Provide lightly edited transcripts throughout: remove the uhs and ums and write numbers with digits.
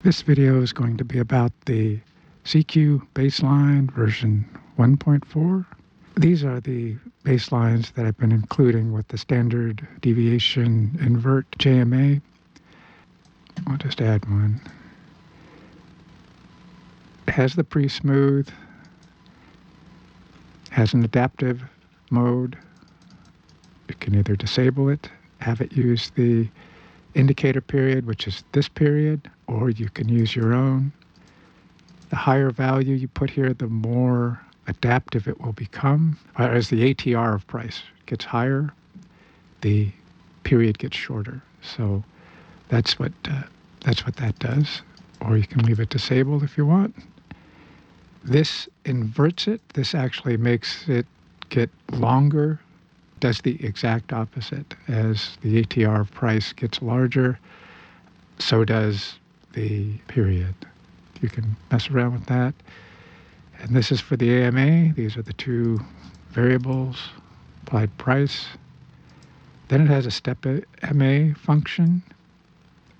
This video is going to be about the cQ-Baseline version 1.4. These are the baselines that I've been including with the standard deviation invert JMA. I'll just add one. It has the pre-smooth, has an adaptive mode. You can either disable it, have it use the indicator period, which is this period, or you can use your own. The higher value you put here, the more adaptive it will become. As the ATR of price gets higher, the period gets shorter. So that's what that does. Or you can leave it disabled if you want. This inverts it. This actually makes it get longer. Does the exact opposite. As the ATR of price gets larger, so does the period. You can mess around with that. And this is for the AMA. These are the two variables, applied price. Then it has a step MA function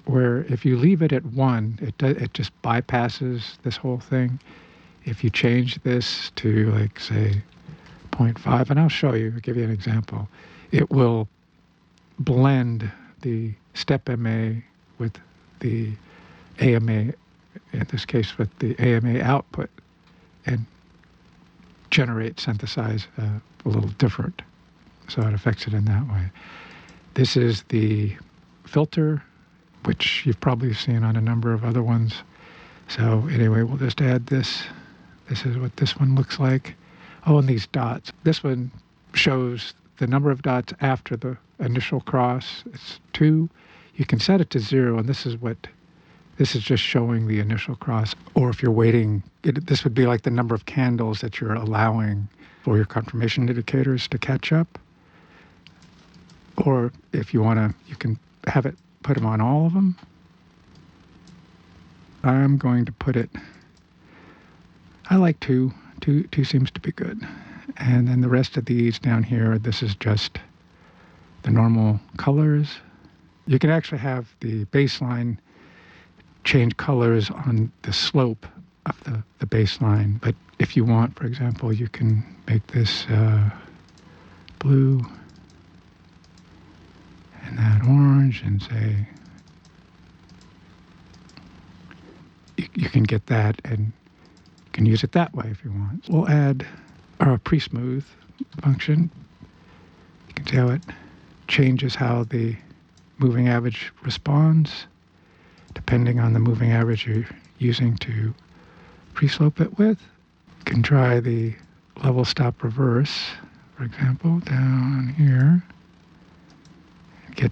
where if you leave it at 1, it just bypasses this whole thing. If you change this to, like, say, 0.5, and I'll show you, I'll give you an example. It will blend the step MA with the AMA, in this case with the AMA output, and synthesize a little different. So it affects it in that way. This is the filter, which you've probably seen on a number of other ones. So anyway, we'll just add this. This is what this one looks like. Oh, and these dots. This one shows the number of dots after the initial cross. It's 2. You can set it to 0, and this is just showing the initial cross. Or if you're waiting, this would be like the number of candles that you're allowing for your confirmation indicators to catch up. Or if you want to, you can have it put them on all of them. I'm going to put it, I like 2. 2 seems to be good. And then the rest of these down here, this is just the normal colors. You can actually have the baseline change colors on the slope of the baseline. But if you want, for example, you can make this blue and that orange, and say, you can get that and can use it that way if you want. We'll add our pre-smooth function. You can see how it changes how the moving average responds depending on the moving average you're using to pre-slope it with. You can try the level stop reverse, for example, down here, and get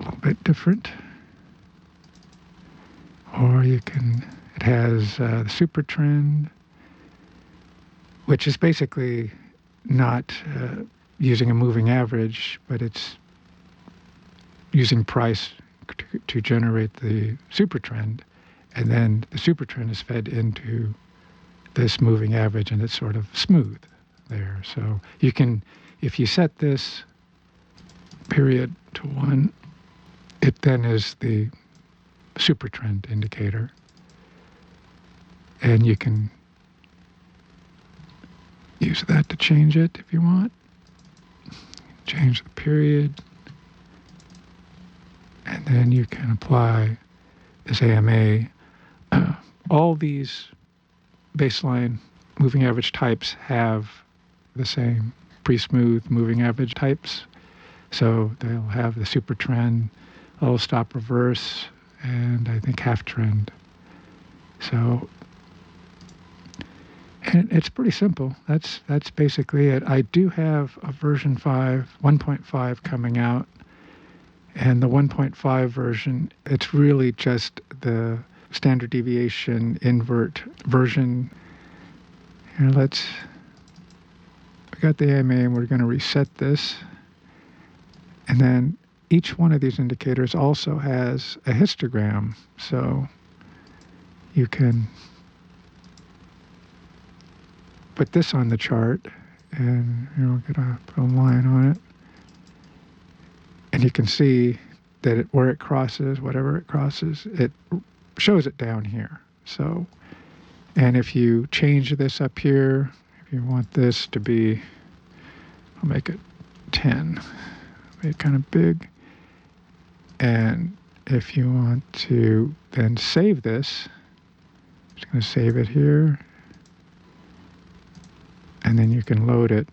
a little bit different. Or you can, it has the super trend, which is basically not using a moving average, but it's using price to generate the super trend. And then the super trend is fed into this moving average, and it's sort of smooth there. So you can, if you set this period to 1, it then is the super trend indicator. And you can use that to change it if you want. Change the period. And then you can apply this AMA. All these baseline moving average types have the same pre-smooth moving average types. So they'll have the super trend, level stop reverse, and I think half trend. So, and it's pretty simple. That's basically it. I do have a version 1.5 coming out, and the 1.5 version, it's really just the standard deviation invert version. Here, we got the AMA, and we're going to reset this. And then each one of these indicators also has a histogram, so you can put this on the chart, and we're going to put a line on it. And you can see that where it crosses, whatever it crosses, it shows it down here. So, and if you change this up here, if you want this to be, I'll make it 10, make it kind of big. And if you want to then save this, I'm just going to save it here. And then you can load it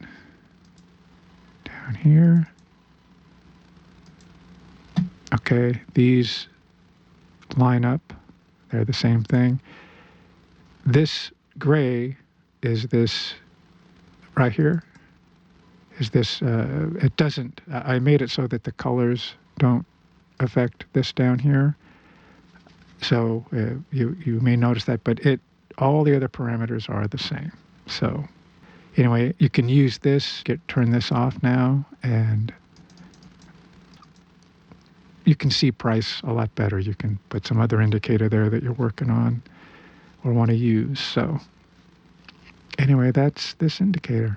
down here. Okay, these line up. They're the same thing. This gray is this right here. Is this, it doesn't, I made it so that the colors don't affect this down here. So you may notice that, but all the other parameters are the same. So anyway, you can use this, turn this off now, and you can see price a lot better. You can put some other indicator there that you're working on or want to use. So anyway, that's this indicator.